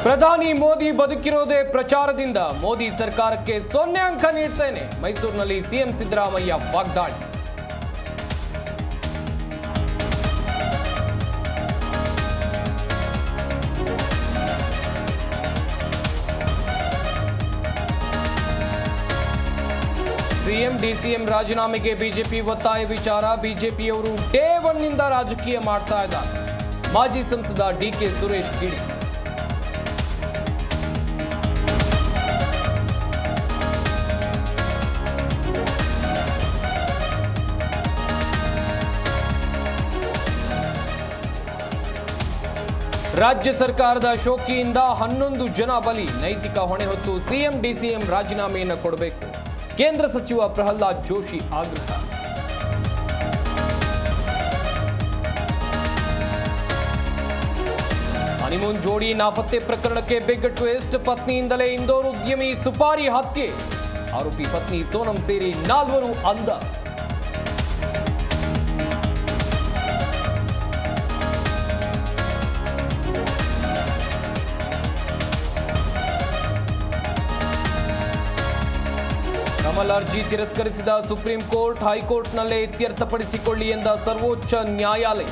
ಪ್ರಧಾನಿ ಮೋದಿ ಬದುಕಿರೋದೇ ಪ್ರಚಾರದಿಂದ, ಮೋದಿ ಸರ್ಕಾರಕ್ಕೆ 0 ಅಂಕ ನೀಡ್ತೇನೆ. ಮೈಸೂರಿನಲ್ಲಿ ಸಿಎಂ ಸಿದ್ದರಾಮಯ್ಯ ವಾಗ್ದಾಳಿ. ಸಿಎಂ ಡಿಸಿಎಂ ರಾಜೀನಾಮೆಗೆ ಬಿಜೆಪಿ ಒತ್ತಾಯ ವಿಚಾರ. ಬಿಜೆಪಿಯವರು ಡೇ 1 ನಿಂದ ರಾಜಕೀಯ ಮಾಡ್ತಾ ಇದ್ದಾರೆ. ಮಾಜಿ ಸಂಸದ ಡಿಕೆ ಸುರೇಶ್ ಕಿಡಿ. ರಾಜ್ಯ ಸರ್ಕಾರದ ಶೋಕಿಯಿಂದ 11 ಜನ ಬಲಿ. ನೈತಿಕ ಹೊಣೆ ಹೊತ್ತು ಸಿಎಂ ಡಿಸಿಎಂ ರಾಜೀನಾಮೆಯನ್ನು ಕೊಡಬೇಕು. ಕೇಂದ್ರ ಸಚಿವ ಪ್ರಹ್ಲಾದ್ ಜೋಶಿ ಆಗ್ರಹ. ಹನಿಮೂನ್ ಜೋಡಿ ನಾಪತ್ತೆ ಪ್ರಕರಣಕ್ಕೆ ಬಿಗ್ ಟ್ವಿಸ್ಟ್. ಪತ್ನಿಯಿಂದಲೇ ಇಂದೋರ್ ಉದ್ಯಮಿ ಸುಪಾರಿ ಹತ್ಯೆ. ಆರೋಪಿ ಪತ್ನಿ ಸೋನಂ ಸೇರಿ 4 ಅಂಧ. ಕಮಲ್ ಅರ್ಜಿ ತಿರಸ್ಕರಿಸಿದ ಸುಪ್ರೀಂ ಕೋರ್ಟ್. ಹೈಕೋರ್ಟ್ನಲ್ಲೇ ಇತ್ಯರ್ಥಪಡಿಸಿಕೊಳ್ಳಿ ಎಂದ ಸರ್ವೋಚ್ಚ ನ್ಯಾಯಾಲಯ.